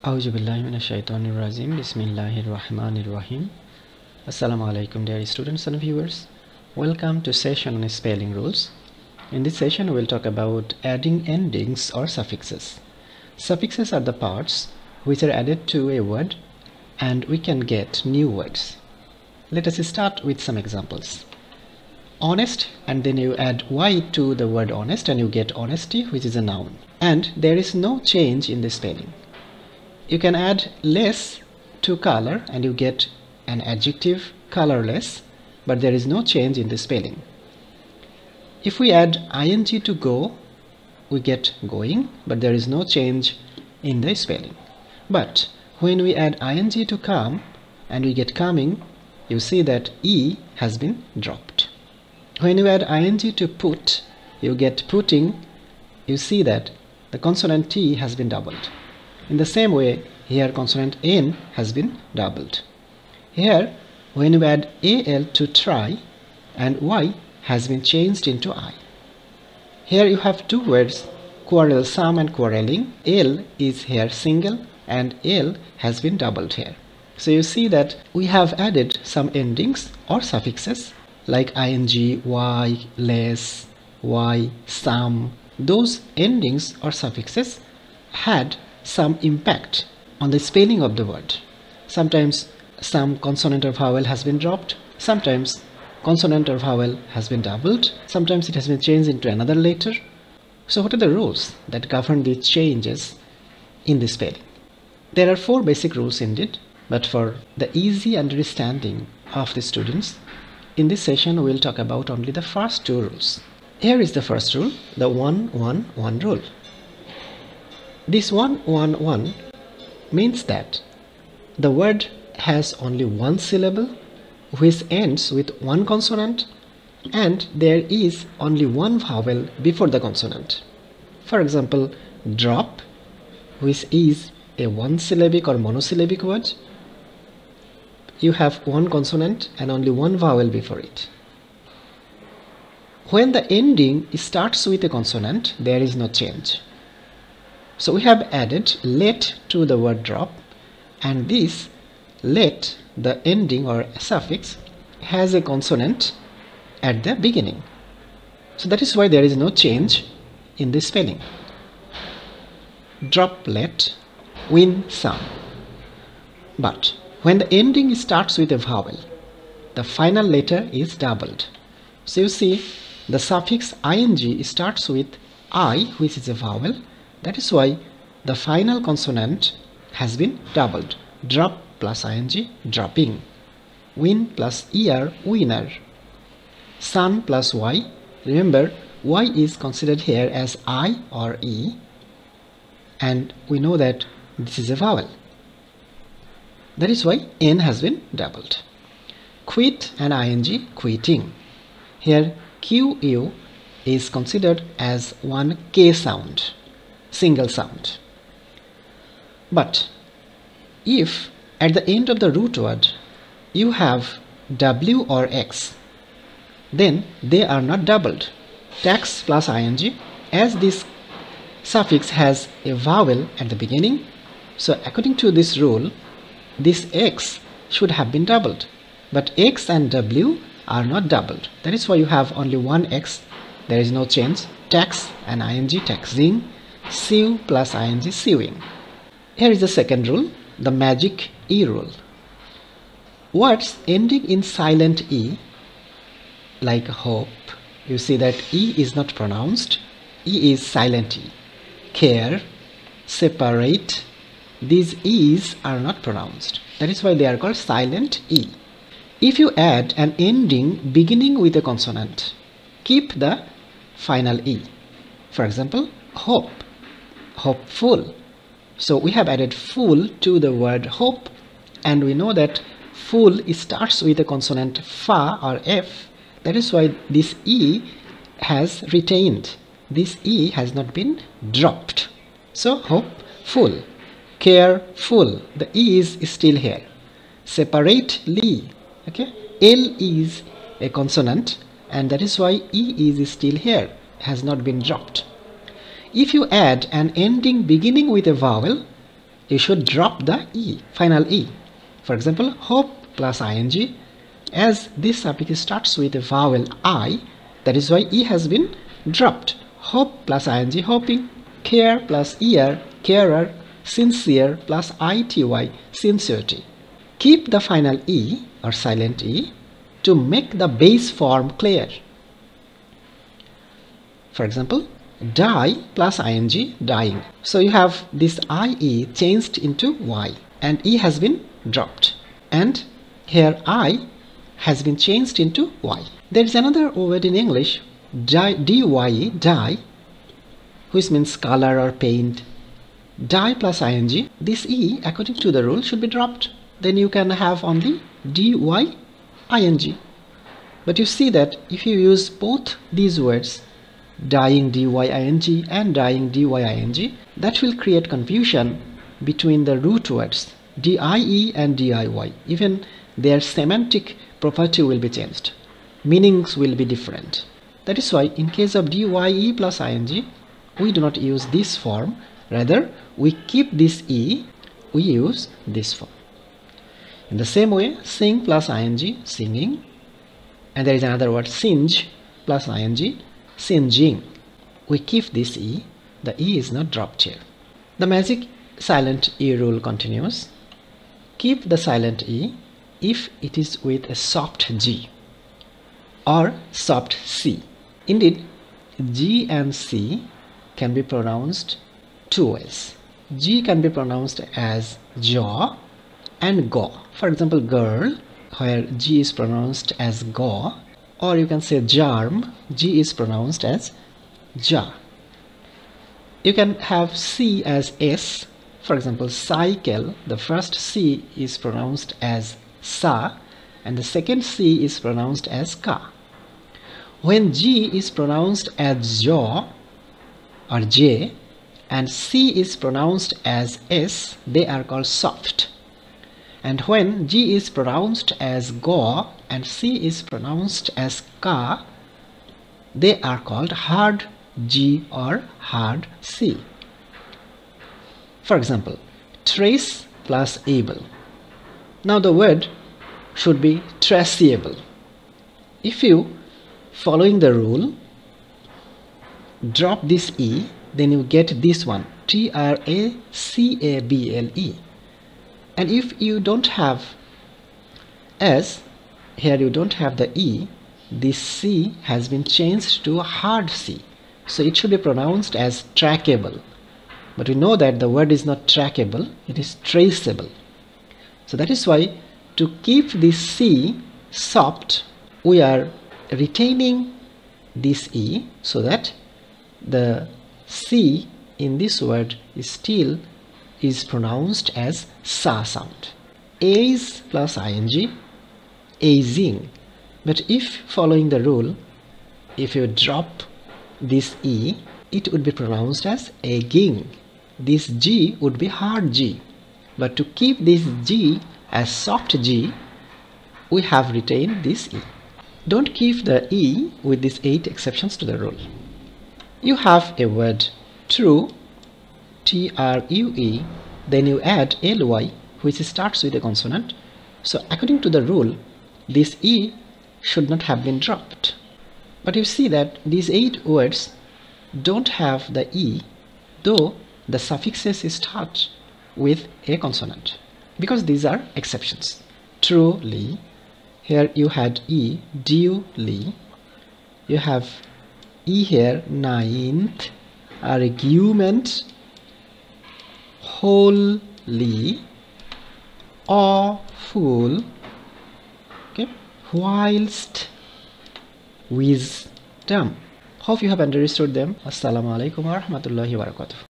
Auzubillahiminash-shaytanir-rajim. Bismillahir-rahmanir-rahim. Assalamu alaikum, dear students and viewers. Welcome to session on spelling rules. In this session we will talk about adding endings or suffixes. Suffixes are the parts which are added to a word and we can get new words. Let us start with some examples. Honest, and then you add y to the word honest and you get honesty, which is a noun, and there is no change in the spelling. You can add less to color and you get an adjective colorless, but there is no change in the spelling. If we add ing to go, we get going, but there is no change in the spelling. But when we add ing to come and we get coming, you see that e has been dropped. When you add ing to put, you get putting, you see that the consonant t has been doubled. In the same way, here consonant n has been doubled. Here, when you add al to try, and y has been changed into I. Here you have two words, quarrelsome and quarreling. L is here single and L has been doubled here. So you see that we have added some endings or suffixes like ing, y, less, y, some. Those endings or suffixes had some impact on the spelling of the word. Sometimes some consonant or vowel has been dropped, sometimes consonant or vowel has been doubled, sometimes it has been changed into another letter. So what are the rules that govern these changes in the spelling? There are four basic rules indeed, but for the easy understanding of the students, in this session we will talk about only the first two rules. Here is the first rule, the 1-1-1 rule. This 1-1-1 means that the word has only one syllable which ends with one consonant and there is only one vowel before the consonant. For example, drop, which is a one-syllabic or monosyllabic word, you have one consonant and only one vowel before it. When the ending starts with a consonant, there is no change. So we have added let to the word drop, and this let, the ending or suffix, has a consonant at the beginning. So that is why there is no change in the spelling. Droplet, win some. But when the ending starts with a vowel, the final letter is doubled. So you see the suffix ing starts with I, which is a vowel. That is why the final consonant has been doubled. Drop plus ing, dropping. Win plus er, winner. Sun plus y. Remember, y is considered here as I or e, and we know that this is a vowel. That is why n has been doubled. Quit and ing, quitting. Here qu is considered as one k sound, single sound. But if at the end of the root word you have w or x, then they are not doubled. Tax plus ing, as this suffix has a vowel at the beginning, so according to this rule, this x should have been doubled. But x and w are not doubled. That is why you have only one x, there is no change. Tax and ing, taxing. Sew plus ing, sewing. Here is the second rule, the magic e rule. Words ending in silent e, like hope, you see that e is not pronounced, e is silent e. Care, separate, these e's are not pronounced. That is why they are called silent e. If you add an ending beginning with a consonant, keep the final e. For example, hope, hopeful. So we have added full to the word hope, and we know that full starts with a consonant fa or f. That is why this e has retained. This e has not been dropped. So hopeful, careful, the e is still here. Separately, okay, l is a consonant and that is why e is still here, has not been dropped. If you add an ending beginning with a vowel, you should drop the E, final E. For example, hope plus ing, as this suffix starts with a vowel I, that is why E has been dropped. Hope plus ing, hoping. Care plus ear, carer. Sincere plus ity, sincerity. Keep the final E or silent E to make the base form clear. For example, die plus ing, dying. So you have this IE changed into Y and E has been dropped. And here I has been changed into Y. There is another word in English, dye, dye, which means color or paint. Dye plus ing, this E according to the rule should be dropped. Then you can have only dy ing. But you see that if you use both these words, dyeing dy ing and dyeing dy ing, that will create confusion between the root words die and diy. Even their semantic property will be changed. Meanings will be different. That is why in case of dye plus ing, we do not use this form. Rather, we keep this E, we use this form. In the same way, sing plus ing, singing. And there is another word, singe plus ing, singeing. We keep this E, the E is not dropped here. The magic silent E rule continues. Keep the silent E if it is with a soft G or soft C. Indeed, G and C can be pronounced two ways. G can be pronounced as jaw and go. For example, girl, where G is pronounced as go, or you can say jarm, G is pronounced as ja. You can have C as S. For example, cycle, the first C is pronounced as sa and the second C is pronounced as ka. When G is pronounced as jaw or J and C is pronounced as S, they are called soft. And when G is pronounced as go and C is pronounced as ka, they are called hard G or hard C. For example, trace plus able. Now the word should be traceable. If you, following the rule, drop this E, then you get this one, tracable. And if you don't have S, here you don't have the E, this C has been changed to a hard C. So it should be pronounced as trackable. But we know that the word is not trackable, it is traceable. So that is why to keep this C soft, we are retaining this E so that the C in this word is pronounced as sa sound. Age plus ing, aging. But if following the rule, if you drop this E, it would be pronounced as aging. This G would be hard G. But to keep this G as soft G, we have retained this E. Don't keep the E with these 8 exceptions to the rule. You have a word true, true, then you add ly, which starts with a consonant. So according to the rule, this E should not have been dropped. But you see that these 8 words don't have the E, though the suffixes start with a consonant, because these are exceptions. Truly, here you had E, duly. You have E here, ninth, argument, wholly, awful, okay, whilst, wisdom. Hope you have understood them. Assalamu alaikum wa rahmatullahi wa barakatuh.